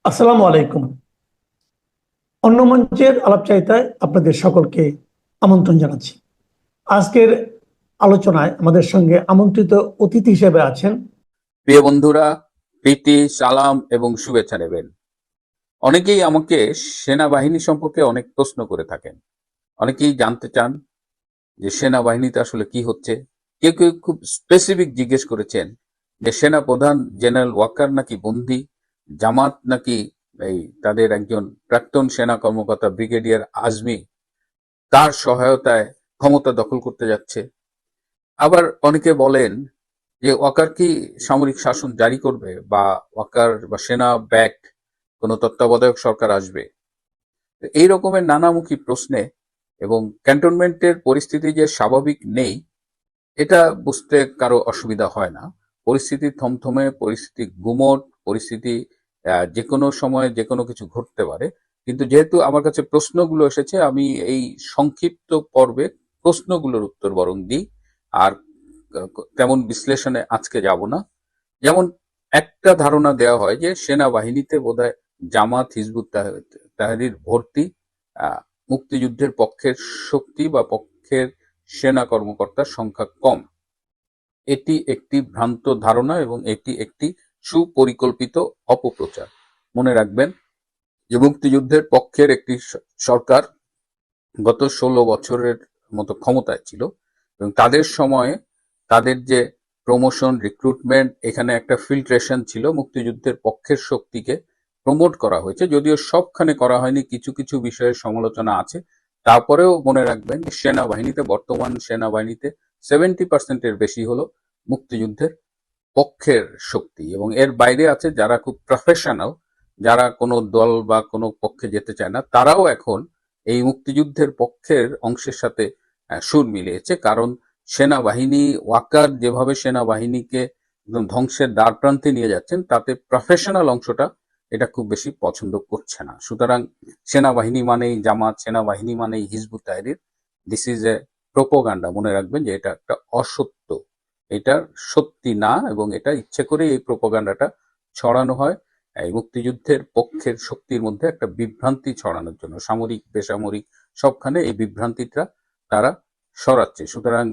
আসসালামু আলাইকুম। অন্য মঞ্চের আলাপচারিতায় আপনাদের সকলকে আমন্ত্রণ জানাচ্ছি। আজকের আলোচনায় আমাদের সঙ্গে আমন্ত্রিত অতিথি হিসেবে আছেন প্রিয় বন্ধুরা, প্রীতি, সালাম এবং শুভেচ্ছা নেবেন। অনেকেই আমাকে সেনাবাহিনী সম্পর্কে অনেক প্রশ্ন করে থাকেন। অনেকেই জানতে চান যে সেনাবাহিনীতে আসলে কি হচ্ছে। কেউ কেউ খুব স্পেসিফিক জিজ্ঞেস করেছেন যে সেনা প্রধান জেনারেল ওয়াকার নাকি বন্দী, জামাত নাকি এই তাদের একজন প্রাক্তন সেনা কর্মকর্তা ব্রিগেডিয়ার আজমি তার সহায়তায় ক্ষমতা দখল করতে যাচ্ছে। আবার অনেকে বলেন যে ওয়াকার কি সামরিক শাসন জারি করবে, বা ওয়াকার বা সেনা ব্যাকড কোনো তত্ত্বাবধায়ক সরকার আসবে। এই রকমের নানামুখী প্রশ্নে এবং ক্যান্টনমেন্টের পরিস্থিতি যে স্বাভাবিক নেই এটা বুঝতে কারো অসুবিধা হয় না। পরিস্থিতি থমথমে, পরিস্থিতি গুমট, পরিস্থিতি যে কোনো সময় যে কোনো কিছু ঘটতে পারে। কিন্তু যেহেতু আমার কাছে প্রশ্নগুলো এসেছে, আমি এই সংক্ষিপ্ত পর্বে প্রশ্নগুলোর উত্তর বরং দিই। আর তেমন বিশ্লেষণে আজকে যাব না। যেমন একটা ধারণা দেওয়া হয় যে সেনাবাহিনীতে বোধহয় জামাত, হিজবুত তাহরির ভর্তি, আহ, মুক্তিযুদ্ধের পক্ষের শক্তি বা পক্ষের সেনা কর্মকর্তার সংখ্যা কম। এটি একটি ভ্রান্ত ধারণা এবং এটি একটি সুপরিকল্পিত অপপ্রচার। মনে রাখবেন যে মুক্তিযুদ্ধের পক্ষের একটি সরকার গত 16 বছরের মতো ক্ষমতায় ছিল, এবং তাদের সময়ে তাদের যে প্রমোশন, রিক্রুটমেন্ট, এখানে একটা ফিল্ট্রেশন ছিল। মুক্তিযুদ্ধের পক্ষের শক্তিকে প্রমোট করা হয়েছে, যদিও সবখানে করা হয়নি, কিছু কিছু বিষয়ে সমালোচনা আছে। তারপরেও মনে রাখবেন যে সেনাবাহিনীতে, বর্তমান সেনাবাহিনীতে 70%-এর বেশি হলো মুক্তিযুদ্ধের পক্ষের শক্তি, এবং এর বাইরে আছে যারা খুব প্রফেশনাল, যারা কোনো দল বা কোনো পক্ষে যেতে চায় না, তারাও এখন এই মুক্তিযুদ্ধের পক্ষের অংশের সাথে সুর মিলিয়েছে। কারণ সেনাবাহিনী, ওয়াকার যেভাবে সেনাবাহিনীকে একদম ধ্বংসের দ্বার প্রান্তে নিয়ে যাচ্ছেন, তাতে প্রফেশনাল অংশটা এটা খুব বেশি পছন্দ করছে না। সুতরাং সেনাবাহিনী মানেই জামাত, সেনাবাহিনী মানেই Hizbut Tahrir, this is a propaganda. মনে রাখবেন যে এটা একটা অসত্য, এটা সত্যি না, এবং এটা ইচ্ছে করে এই প্রোপাগান্ডাটা ছড়ানো হয় এই মুক্তিযুদ্ধের পক্ষের শক্তির মধ্যে একটা বিভ্রান্তি ছড়ানোর জন্য। সামরিক, বেসামরিক সবখানে এই বিভ্রান্তিটা তারা সরাচ্ছে। সুতরাং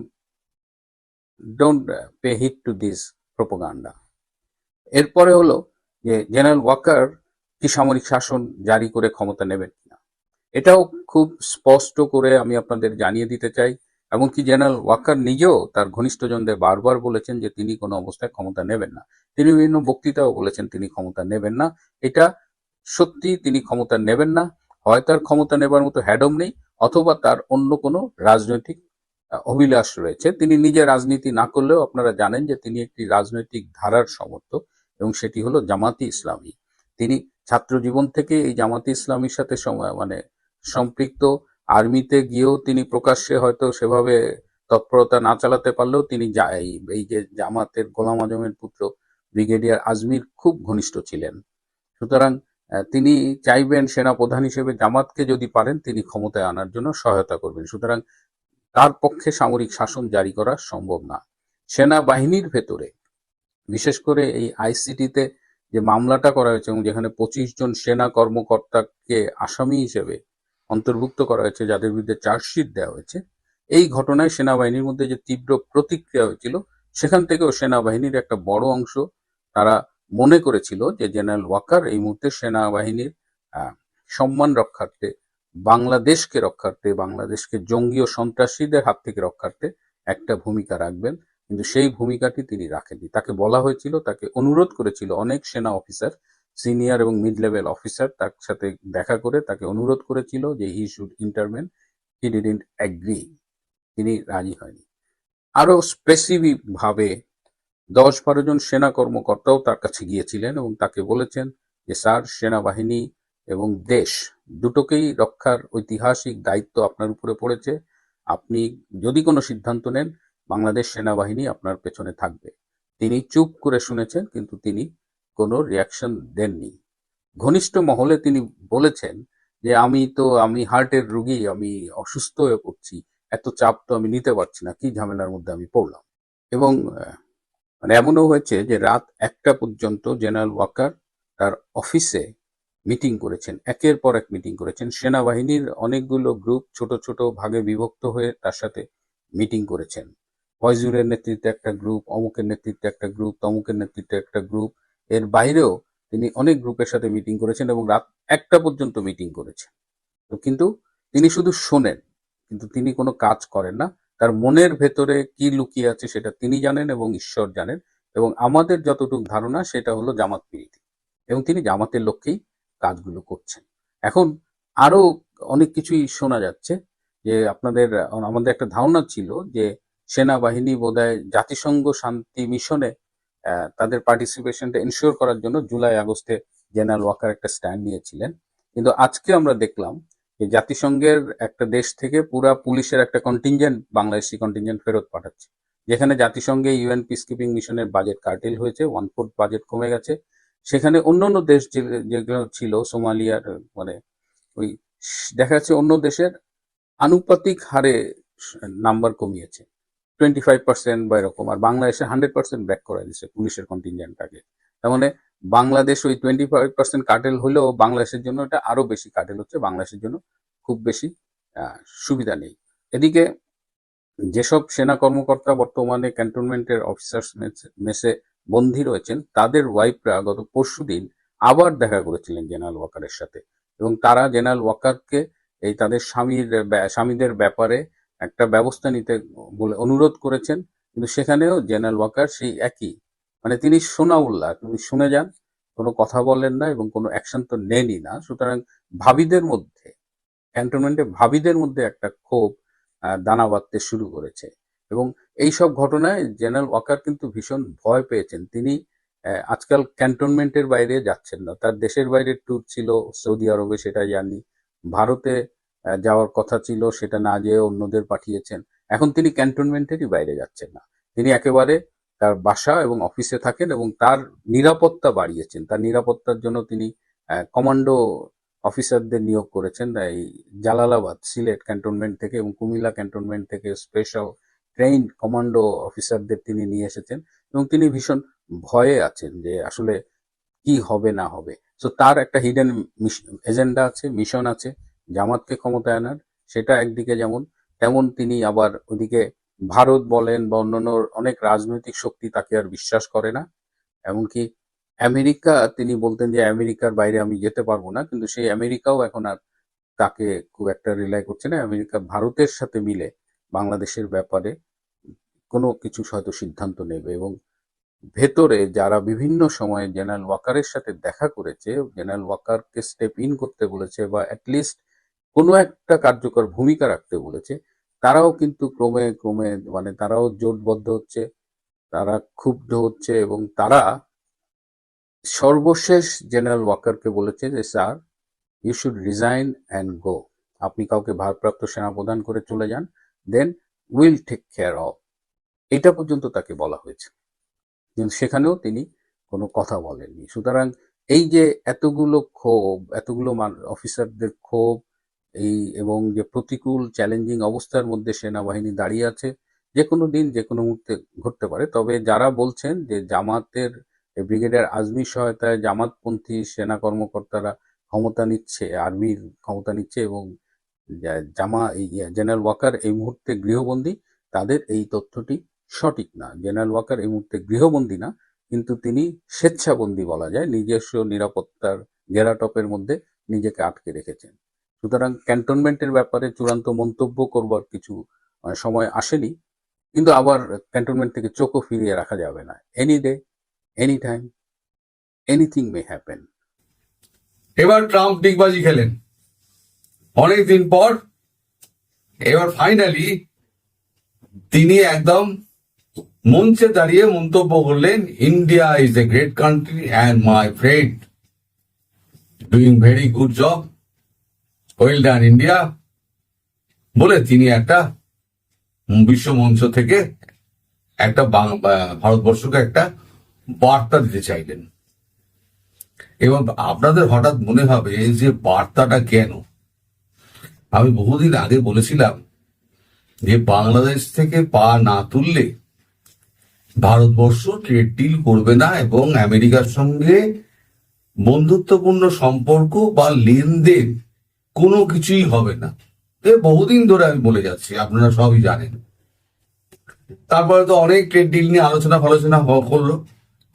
don't pay heed to this propaganda. এরপরে হলো যে জেনারেল ওয়াকার কি সামরিক শাসন জারি করে ক্ষমতা নেবেন কিনা, এটাও খুব স্পষ্ট করে আমি আপনাদের জানিয়ে দিতে চাই। এমনকি জেনারেল ওয়াকার নিজেও তার ঘনিষ্ঠজনদের বারবার বলেছেন যে তিনি কোনো অবস্থায় ক্ষমতা নেবেন না। তিনি বিভিন্ন বক্তৃতাও বলেছেন তিনি ক্ষমতা নেবেন না। এটা সত্যি, তিনি ক্ষমতা নেবেন না। হয় তার ক্ষমতা নেবার মতো হ্যাডম নেই, অথবা তার অন্য কোনো রাজনৈতিক অভিলাষ রয়েছে। তিনি নিজে রাজনীতি না করলেও আপনারা জানেন যে তিনি একটি রাজনৈতিক ধারার সমর্থক, এবং সেটি হলো জামাতি ইসলামী। তিনি ছাত্র জীবন থেকে এই জামাতি ইসলামীর সাথে মানে সম্পৃক্ত। আর্মিতে গিয়েও তিনি প্রকাশ্যে হয়তো সেভাবে তৎপরতা না চালাতে পারলেও তিনি এই যে জামাতের গোলাম আজমের পুত্র ব্রিগেডিয়ার আজমির খুব ঘনিষ্ঠ ছিলেন। সুতরাং তিনি চাইবেন সেনা প্রধান হিসেবে জামাতকে যদি পারেন তিনি ক্ষমতায় আনার জন্য সহায়তা করবেন। সুতরাং তার পক্ষে সামরিক শাসন জারি করা সম্ভব না। সেনাবাহিনীর ভেতরে বিশেষ করে এই আইসিটিতে যে মামলাটা করা হয়েছে, এবং যেখানে 25 জন সেনা কর্মকর্তাকে আসামি হিসেবে অন্তর্ভুক্ত করা হয়েছে, যাদের বিরুদ্ধে চার্জশিট দেওয়া হয়েছে, এই ঘটনায় সেনাবাহিনীর মধ্যে যে তীব্র প্রতিক্রিয়া হয়েছিল, সেখান থেকেও সেনাবাহিনীর একটা বড় অংশ তারা মনে করেছিল যে জেনারেল ওয়াকার এই মুহূর্তে সেনাবাহিনীর সম্মান রক্ষার্থে, বাংলাদেশকে জঙ্গি ও সন্ত্রাসীদের হাত থেকে রক্ষার্থে একটা ভূমিকা রাখবেন। কিন্তু সেই ভূমিকাটি তিনি রাখেননি। তাকে বলা হয়েছিল, তাকে অনুরোধ করেছিল অনেক সেনা অফিসার, সিনিয়র এবং মিড লেভেল অফিসার তার সাথে দেখা করে তাকে অনুরোধ করেছিল যে he should intervene. He didn't agree, তিনি রাজি হয়নি। আরো স্পেসিফিক ভাবে 10-12 জন সেনা কর্মকর্তাও তার কাছে গিয়েছিলেন এবং তাকে বলেছেন যে স্যার, সেনাবাহিনী এবং দেশ দুটোকেই রক্ষার ঐতিহাসিক দায়িত্ব আপনার উপরে পড়েছে। আপনি যদি কোনো সিদ্ধান্ত নেন, বাংলাদেশ সেনাবাহিনী আপনার পেছনে থাকবে। তিনি চুপ করে শুনেছেন, কিন্তু তিনি কোনো রিয়াকশন দেননি। ঘনিষ্ঠ মহলে তিনি বলেছেন যে আমি হার্টের রুগী, আমি অসুস্থ হয়ে পড়ছি, এত চাপ তো আমি নিতে পারছি না, কি ঝামেলার মধ্যে আমি পড়লাম। এবং মানে এমনও হয়েছে যে রাত 1টা পর্যন্ত জেনারেল ওয়াকার তার অফিসে মিটিং করেছেন, একের পর এক মিটিং করেছেন। সেনাবাহিনীর অনেকগুলো গ্রুপ ছোট ছোট ভাগে বিভক্ত হয়ে তার সাথে মিটিং করেছেন। ফয়জুরের নেতৃত্বে একটা গ্রুপ, অমুকের নেতৃত্বে একটা গ্রুপ, তমুকের নেতৃত্বে একটা গ্রুপ। এর বাইরেও তিনি অনেক গ্রুপের সাথে মিটিং করেছেন এবং রাত 1টা পর্যন্ত মিটিং করেছেন। তো কিন্তু তিনি শুধু শোনেন, কিন্তু তিনি কোনো কাজ করেন না। তার মনের ভেতরে কি লুকিয়ে আছে সেটা তিনি জানেন এবং ঈশ্বর জানেন। এবং আমাদের যতটুকু ধারণা সেটা হলো জামাত বিরোধী, এবং তিনি জামাতের লক্ষ্যেই কাজগুলো করছেন। এখন আরো অনেক কিছুই শোনা যাচ্ছে যে আমাদের একটা ধারণা ছিল যে সেনাবাহিনী বোধহয় জাতিসংঘ শান্তি মিশনে তাদের পার্টিসিপেশনটা এনশিওর করার জন্য জুলাই আগস্টে জেনারেল ওয়াকার একটা স্ট্যান্ড নিয়েছিলেন। কিন্তু আজকে আমরা দেখলাম যে জাতিসংঘের একটা দেশ থেকে পুরা পুলিশের একটা কন্টিনজেন্ট, বাংলাদেশি কন্টিনজেন্ট ফেরত পাঠাচ্ছে, যেখানে জাতিসংঘে ইউএন পিস কিপিং মিশনের বাজেট কার্টেল হয়েছে, 1/4 বাজেট কমে গেছে। সেখানে অন্যান্য দেশ যেগুলো ছিল সোমালিয়ার, মানে ওই দেখা যাচ্ছে অন্য দেশের আনুপাতিক হারে নাম্বার কমিয়েছে, 25% বা এরকম, আর বাংলাদেশে 100% ব্যাক করে দিচ্ছে পুলিশের কন্টিনজেন্টটাকে। তার মানে বাংলাদেশ ওই 25% কাটেল হলেও বাংলাদেশের জন্য এটা আরো বেশি কাটেল হচ্ছে, বাংলাদেশের জন্য খুব বেশি সুবিধা নেই। এদিকে যেসব সেনা কর্মকর্তা বর্তমানে ক্যান্টনমেন্টের অফিসার্স মেসে বন্দী রয়েছেন, তাদের ওয়াইফরা গত পরশুদিন আবার দেখা করেছিলেন জেনারেল ওয়াকারের সাথে, এবং তারা জেনারেল ওয়াকারকে এই তাদের স্বামীদের ব্যাপারে একটা ব্যবস্থা নিতে বলে অনুরোধ করেছেন। কিন্তু সেখানেও জেনারেল ওয়াকার সেই একই, মানে তিনি সোনাউল্লাহ, তিনি শুনে যান, কোনো কথা বলেন না এবং কোনো অ্যাকশন তো নেনই না। সুতরাং ভাবিদের মধ্যে, ক্যান্টনমেন্টে ভাবিদের মধ্যে একটা ক্ষোভ দানা বাঁধতে শুরু করেছে। এবং এই সব ঘটনায় জেনারেল ওয়াকার কিন্তু ভীষণ ভয় পেয়েছেন। তিনি আজকাল ক্যান্টনমেন্টের বাইরে যাচ্ছেন না। তার দেশের বাইরে ট্যুর ছিল, সৌদি আরবে, সেটা জানি। ভারতে যাওয়ার কথা ছিল, সেটা না যেয়ে অন্যদের পাঠিয়েছেন। এখন তিনি ক্যান্টনমেন্টেরই বাইরে যাচ্ছেন না, তিনি একেবারে তার বাসা এবং অফিসে থাকেন এবং তার নিরাপত্তা বাড়িয়েছেন। তার নিরাপত্তার জন্য তিনি কমান্ডো অফিসারদের নিয়োগ করেছেন এই জালালাবাদ, সিলেট ক্যান্টনমেন্ট থেকে এবং কুমিল্লা ক্যান্টনমেন্ট থেকে স্পেশাল ট্রেইন কমান্ডো অফিসারদের তিনি নিয়ে এসেছেন। এবং তিনি ভীষণ ভয়ে আছেন যে আসলে কি হবে না হবে। তো তার একটা হিডেন এজেন্ডা আছে, মিশন আছে জামাতকে ক্ষমতায় আনার। সেটা একদিকে যেমন, তেমন তিনি আবার ওদিকে ভারত বলেন বা অন্যান্য অনেক রাজনৈতিক শক্তি তাকে আর বিশ্বাস করে না। এমনকি আমেরিকা, তিনি বলতেন যে আমেরিকার বাইরে আমি যেতে পারবো না, কিন্তু সেই আমেরিকাও এখন আর তাকে খুব একটা রিলাই করছে না। আমেরিকা ভারতের সাথে মিলে বাংলাদেশের ব্যাপারে কোনো কিছু হয়তো সিদ্ধান্ত নেবে। এবং ভেতরে যারা বিভিন্ন সময়ে জেনারেল ওয়াকারের সাথে দেখা করেছে, জেনারেল ওয়াকারকে স্টেপ ইন করতে বলেছে বা অ্যাটলিস্ট কোনো একটা কার্যকর ভূমিকা রাখতে বলেছে, তারাও কিন্তু ক্রমে ক্রমে, মানে তারাও জোটবদ্ধ হচ্ছে, তারা ক্ষুব্ধ হচ্ছে এবং তারা সর্বশেষ জেনারেল ওয়াকারকে বলেছে যে sir, you should resign and go. আপনি কাউকে ভারপ্রাপ্ত সেনাপ্রধান করে চলে যান, then will take care of. এটা পর্যন্ত তাকে বলা হয়েছে, কিন্তু সেখানেও তিনি কোনো কথা বলেননি। সুতরাং এই যে এতগুলো ক্ষোভ, এতগুলো অফিসারদের ক্ষোভ, এই এবং যে প্রতিকূল চ্যালেঞ্জিং অবস্থার মধ্যে সেনাবাহিনী দাঁড়িয়ে আছে, যে কোনো দিন যে কোনো মুহূর্তে ঘটতে পারে। তবে যারা বলছেন যে জামাতের ব্রিগেডিয়ার আজমির সহায়তায় জামাতপন্থী সেনা কর্মকর্তারা ক্ষমতা নিচ্ছে, আর্মির ক্ষমতা নিচ্ছে এবং জেনারেল ওয়াকার এই মুহূর্তে গৃহবন্দী, তাদের এই তথ্যটি সঠিক না। জেনারেল ওয়াকার এই মুহূর্তে গৃহবন্দী না, কিন্তু তিনি স্বেচ্ছাবন্দী বলা যায়, নিজস্ব নিরাপত্তার ঘেরাটপের মধ্যে নিজেকে আটকে রেখেছেন। সুতরাং ক্যান্টনমেন্টের ব্যাপারে চূড়ান্ত মন্তব্য করবার কিছু সময় আসেনি, কিন্তু আবার ক্যান্টনমেন্ট থেকে চোখও ফিরিয়ে রাখা যাবে না। Any day, any time, anything may happen. এবার ট্রাম্প ডিগবাজি খেলেন অনেকদিন পর। এবার ফাইনালি তিনি একদম মঞ্চে দাঁড়িয়ে মন্তব্য করলেন, India is a great country and my friend doing very good job, well done India, বলে তিনি একটা বিশ্ব মঞ্চ থেকে একটা ভারতবর্ষকে একটা বার্তা দিতে চাইলেন। এবং আপনাদের হঠাৎ মনে হবে যে বার্তাটা কেন? আমি বহুদিন আগে বলেছিলাম যে বাংলাদেশ থেকে পা না তুললে ভারতবর্ষ ট্রেড ডিল করবে না এবং আমেরিকার সঙ্গে বন্ধুত্বপূর্ণ সম্পর্ক বা লেনদেন কোনো কিছুই হবে না। বহুদিন ধরে আমি বলে যাচ্ছি, আপনারা সবই জানেন। তারপরে তো অনেক ট্রেড ডিল নিয়ে আলোচনা হলো,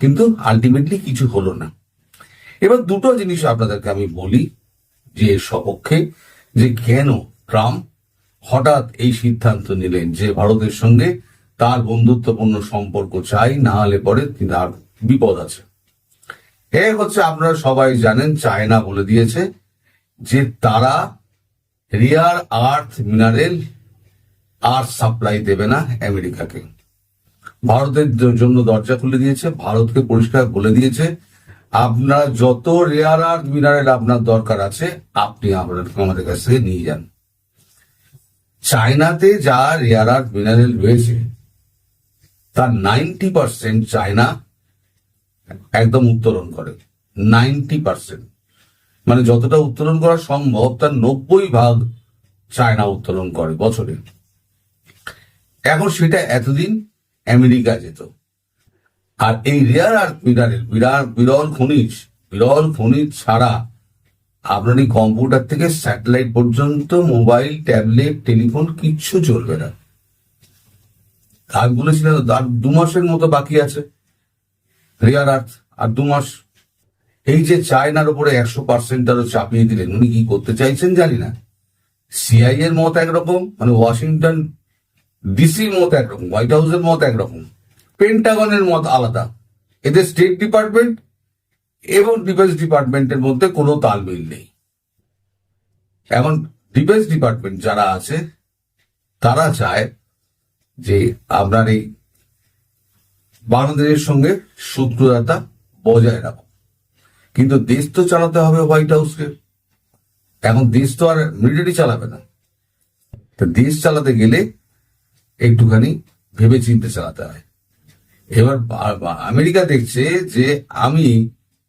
কিন্তু আলটিমেটলি কিছু হলো না। এবার দুটো জিনিস আপনাদেরকে আমি বলি যে এর সপক্ষে, যে কেন ট্রাম্প হঠাৎ এই সিদ্ধান্ত নিলেন যে ভারতের সঙ্গে তার বন্ধুত্বপূর্ণ সম্পর্ক চাই, না হলে পরে তার বিপদ আছে। হচ্ছে আপনারা সবাই জানেন, চায়না বলে দিয়েছে যে তারা রেয়ার আর্থ মিনারেল আর সাপ্লাই দেবে না আমেরিকাকে। ভারতের জন্য দরজা খুলে দিয়েছে, ভারতকে পরিষ্কার বলে দিয়েছে আপনার যত রেয়ার আর্থ মিনারেল আপনার দরকার আছে আপনি আমাদের কাছ থেকে নিয়ে যান। চায়নাতে যা রেয়ার আর্থ মিনারেল রয়েছে তার 90% চায়না একদম উত্তোলন করে। 90%, মানে যতটা উত্তোলন করা সম্ভব তার 90% চায়না উত্তোলন করে বছরে। এখন সেটা এতদিন আমেরিকা যেত। আর এই রেয়ার আর্থ মিনারেল, বিরল খনিজ ছাড়া আপনার এই কম্পিউটার থেকে স্যাটেলাইট পর্যন্ত, মোবাইল, ট্যাবলেট, টেলিফোন কিচ্ছু চলবে না। আমি বলেছিলাম আর 2 মাসের মতো বাকি আছে রেয়ার আর্থ, আর 2 মাস। এই যে চায়নার উপরে 100% আরো চাপিয়ে দিলেন, উনি কি করতে চাইছেন জানি না। সিআই এর মত একরকম, মানে ওয়াশিংটন ডিসির মত একরকম, হোয়াইট হাউসের মত একরকম, পেন্টাগনের মত আলাদা। এদের স্টেট ডিপার্টমেন্ট এবং ডিফেন্স ডিপার্টমেন্টের মধ্যে কোনো তালমিল নেই। এখন ডিফেন্স ডিপার্টমেন্ট যারা আছে তারা চায় যে আপনার এই বাংলাদেশের সঙ্গে শত্রুতা বজায় রাখো, কিন্তু দেশ তো চালাতে হবে হোয়াইট হাউসকে। এখন দেশ তো আর মিলিটারি চালাবে না, তো দেশ চালাতে গেলে একটুখানি ভেবে চিন্তে চালাতে হয়। এবার আমেরিকা দেখছে যে আমি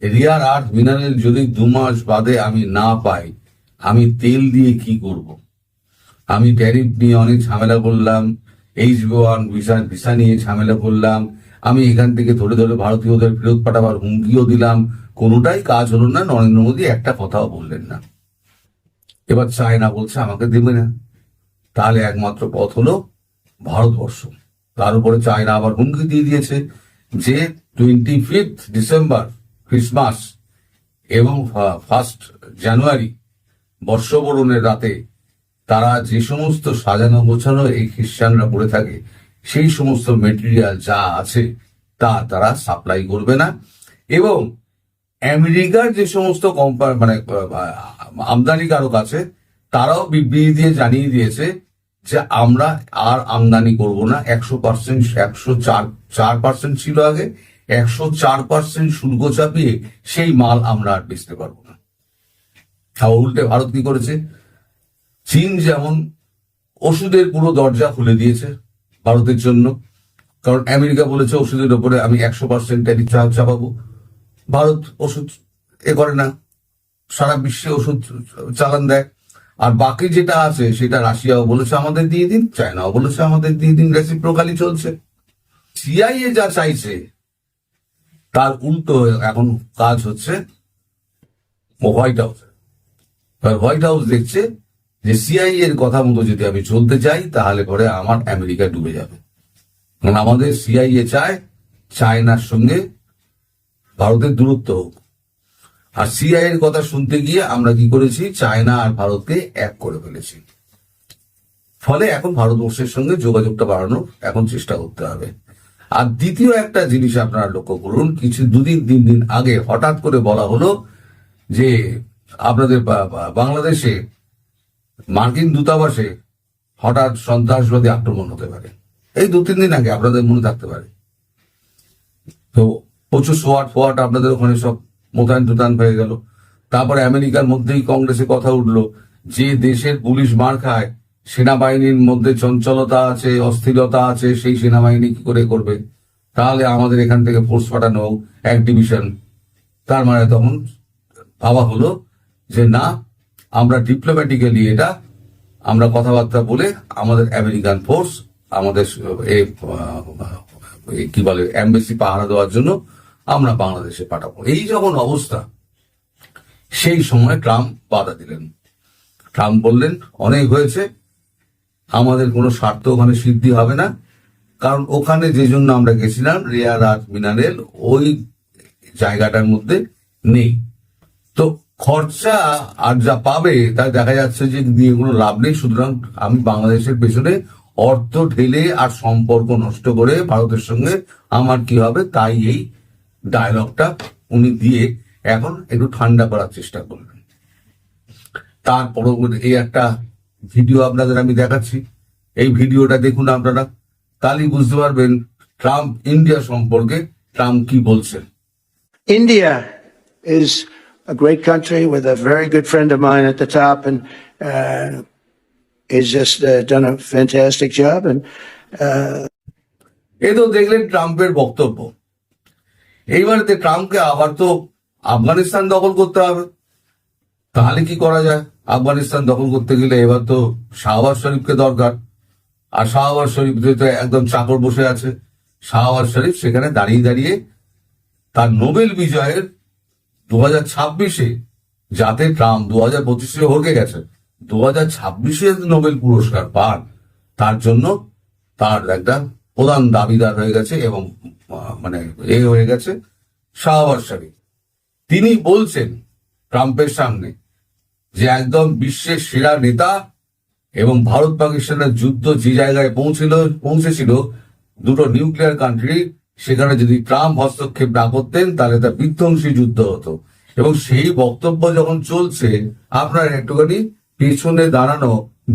রেয়ার আর্থ মিনারেল যদি 2 মাস বাদে আমি না পাই, আমি তেল দিয়ে কি করব? আমি ট্যারিফ নিয়ে অনেক ঝামেলা করলাম, H-1 ভিসা নিয়ে ঝামেলা করলাম, আমি এখান থেকে ধরে ভারতীয়দের ফেরত পাঠাবার হুমকিও দিলাম, কোনোটাই কাজ হলো না। নরেন্দ্র মোদী একটা কথাও বললেন না। এবার চায়না বলছে আমাকে দেবে না, তাহলে একমাত্র পথ হলো ভারতবর্ষ। তার উপরে চায়না আবার হুমকি দিয়ে দিয়েছে যে 25 ডিসেম্বর ক্রিসমাস এবং 1 জানুয়ারি বর্ষবরণের রাতে তারা যে সমস্ত সাজানো গোছানো এই খ্রিস্টানরা পড়ে থাকে সেই সমস্ত মেটেরিয়াল যা আছে তা তারা সাপ্লাই করবে না। এবং আমেরিকার যে সমস্ত মানে আমদানিকারক আছে তারাও বিবৃতি দিয়ে জানিয়ে দিয়েছে যে আমরা আর আমদানি করব না। 100%, 104% ছিল আগে, 104% শুল্ক চাপিয়ে সেই মাল আমরা আর বেচতে পারবো না। উল্টে ভারত কি করেছে, চীন যেমন ওষুধের পুরো দরজা খুলে দিয়েছে ভারতের জন্য, কারণ আমেরিকা বলেছে ওষুধের উপরে আমি 100% ট্যারিফ চাপাবো। ভারত ওষুধ করে না, সারা বিশ্বে ওষুধ চালান দেয়। আর বাকি যেটা আছে সেটা রাশিয়াও বলেছে আমাদের দিয়ে দিন, চায়নাও বলেছে আমাদের দিয়ে দিন, রেসিপ্রোকালি চলছে। সিআইএ যা চাইছে তার উল্টো এখন কাজ হচ্ছে হোয়াইট হাউস। হোয়াইট হাউস দেখছে যে সিআইএ এর কথা মতো যদি আমি চলতে চাই তাহলে পরে আমার আমেরিকা ডুবে যাবে। কারণ আমাদের সিআইএ চায় চায়নার সঙ্গে ভারতের দূরত্ব হোক। আর সিআইএ এর কথা শুনতে গিয়ে আমরা কি করেছি, চায়না আর ভারতকে এক করে ফেলেছি। ফলে এখন ভারতবর্ষের সঙ্গে যোগাযোগটা বাড়ানোর এখন চেষ্টা করতে হবে। আর দ্বিতীয় একটা জিনিস আপনারা লক্ষ্য করুন, কিছু 2-3 দিন আগে হঠাৎ করে বলা হলো যে আপনাদের বাংলাদেশে মার্কিন দূতাবাসে হঠাৎ সন্ত্রাসবাদী আক্রমণ হতে পারে। এই 2-3 দিন আগে, আপনাদের মনে থাকতে পারে। তো প্রচুর সোয়াট আপনাদের ওখানে সব মোতায়েন হয়ে গেল। তারপরে আমেরিকার মধ্যেই কংগ্রেসে কথা উঠলো যে দেশের পুলিশ মার খায়, সেনাবাহিনীর মধ্যে চঞ্চলতা আছে, অস্থিরতা আছে, সেই সেনাবাহিনী কি করে করবে? তাহলে আমাদের এখান থেকে ফোর্স পাঠানো হোক, 1 ডিভিশন। তার মানে তখন ভাবা হলো যে না, আমরা ডিপ্লোম্যাটিক্যালি এটা আমরা কথাবার্তা বলে আমাদের আমেরিকান ফোর্স আমাদের কি বলে এমবেসি পাহারা দেওয়ার জন্য আমরা বাংলাদেশে পাঠাবো। এই যখন অবস্থা, সেই সময় ট্রাম্প বাধা দিলেন। ট্রাম্প বললেন, অনেক হয়েছে, আমাদের কোনো স্বার্থ ওখানে সিদ্ধি হবে না, কারণ ওখানে যে জন্য আমরা গেছিলাম রেয়ার আর্থ মিনারেল ওই জায়গাটার মধ্যে নেই। তো খরচা আর যা পাবে তা দেখা যাচ্ছে যে নিয়ে কোনো লাভ নেই, সুতরাং আমি বাংলাদেশের পেছনে অর্থ ঢেলে আর সম্পর্ক নষ্ট করে ভারতের সঙ্গে আমার কি হবে, তাই এই ডায়লগটা উনি দিয়ে এখন একটু ঠান্ডা করার চেষ্টা করলেন। তারপর এই একটা ভিডিও আপনাদের আমি দেখাচ্ছি, এই ভিডিওটা দেখুন আপনারা, তাহলেই বুঝতে পারবেন ট্রাম্প ইন্ডিয়া সম্পর্কে ট্রাম্প কি বলছেন। India is a great country with a very good friend of mine at the top, and he's just done a fantastic job. And এই তো দেখলেন ট্রাম্পের বক্তব্য। এইবারে ট্রাম্পকে আবার তো আফগানিস্তান দখল করতে হবে। তাহলে কি করা যায়? আফগানিস্তান দখল করতে গেলে এবার তো শাহবাজ শরীফকে দরকার, আর শাহবাজ শরীফ তো একদম চাকর বসে আছে। শাহবাজ শরীফ সেখানে দাঁড়িয়ে দাঁড়িয়ে তার নোবেল বিজয়ের 2026-এ, যাতে ট্রাম্প 2025-এ হকে গেছে, 2026-এ নোবেল পুরস্কার পান, তার জন্য তার একটা প্রধান দাবিদার হয়ে গেছে এবং মানে হয়ে গেছে শাহবাজ শরীফ। তিনি বলছেন ট্রাম্পের সামনে যে একদম বিশ্বের সেরা নেতা, এবং ভারত পাকিস্তানের যুদ্ধ যে জায়গায় পৌঁছেছিল দুটো নিউক্লিয়ার কান্ট্রি, সেখানে যদি ট্রাম্প হস্তক্ষেপ না করতেন তাহলে তা বিধ্বংসী যুদ্ধ হতো। এবং সেই বক্তব্য যখন চলছে, আপনার একটুখানি পেছনে দাঁড়ানো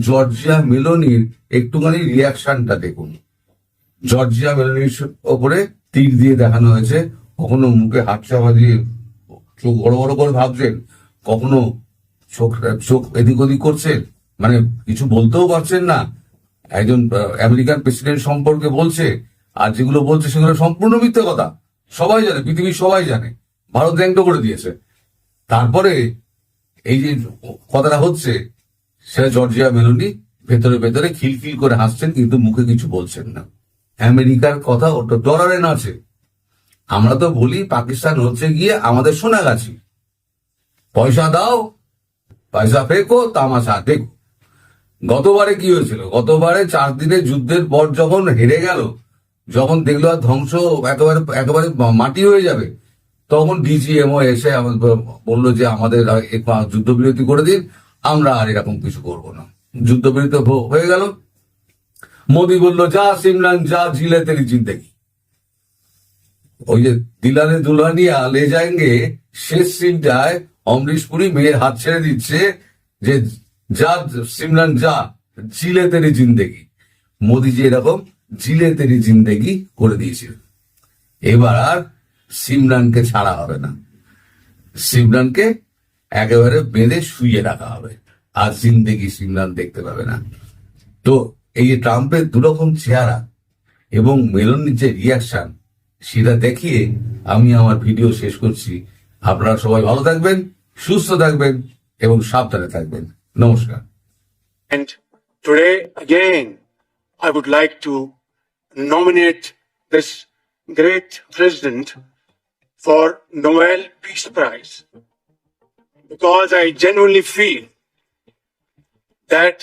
জর্জিয়া মেলোনির একটুখানি রিয়াকশনটা দেখুন। জর্জিয়া মেলোনির ওপরে তীর দিয়ে দেখানো হয়েছে, কখনো মুখে হাত চাপা দিয়ে চোখ বড় বড় করে ভাবছেন, কখনো চোখ এদিক ওদিক করছেন, মানে কিছু বলতেও পারছেন না। একজন আমেরিকান প্রেসিডেন্ট সম্পর্কে বলছে, আর যেগুলো বলছে সেগুলো সম্পূর্ণ মিথ্যে কথা, সবাই জানে, পৃথিবীর সবাই জানে, ভারত র্যাঙ্ক করে দিয়েছে। তারপরে এই যে কথাটা হচ্ছে, সেটা জর্জিয়া মেলোনি ভেতরে ভেতরে খিলখিল করে হাসছেন, কিন্তু মুখে কিছু বলছেন না। আমেরিকার কথা ওটা ডলারে আছে। আমরা তো বলি পাকিস্তান হচ্ছে গিয়ে আমাদের সোনাগাছি, পয়সা দাও, পয়সা ফেকো, তামাশা দেখো। গতবারে কি হয়েছিল? গতবারে 4 দিনের যুদ্ধের পর যখন হেরে গেল, যখন দেখলো আর ধ্বংস একেবারে মাটি হয়ে যাবে, তখন ডিজিএমও এসে বললো যে আমাদের যুদ্ধবিরতি করে দিন, আমরা আর এরকম কিছু করবো না। যুদ্ধবিরতি হয়ে গেল। মোদি বললো, যা সিমরান যা, জিলে তেরি জিন্দেগি। ওই যে দিলানে দুলহানিয়া লে যায়েঙ্গে শেষ সিনটায় অমরিশ পুরী মেয়ের হাত ছেড়ে দিচ্ছে যে যা সিমরান যা, জিলে তেরি জিন্দেগি। মোদিজি এরকম জিলে তেরি জিন্দেগি করে দিয়েছিল। এবার আর সিমরানকে ছাড়া হবে না, সিমরানকে একেবারে বেঁধে শুয়ে রাখা হবে, আর জিন্দেগি সিমরান দেখতে পাবে না। তো এই যে ট্রাম্পের দুরকম চেহারা এবং মেলোনির যে রিয়াকশন, সেটা দেখিয়ে আমি আমার ভিডিও শেষ করছি। আপনারা সবাই ভালো থাকবেন, সুস্থ থাকবেন এবং সাবধানে থাকবেন। নমস্কার। And today again, I would like to nominate this great president for Nobel Peace Prize, because I genuinely feel that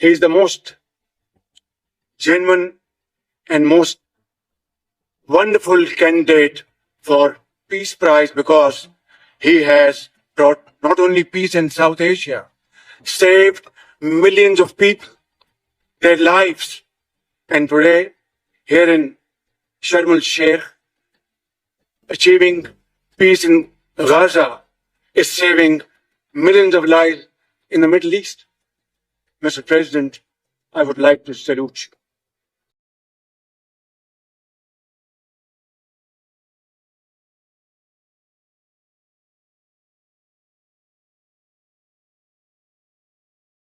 he is the most genuine and most wonderful candidate for Peace Prize, because he has brought not only peace in South Asia, saved millions of people, their lives, and today here in Sharm el-Sheikh, achieving peace in Gaza is saving millions of lives in the Middle East. Mr. President, I would like to salute you.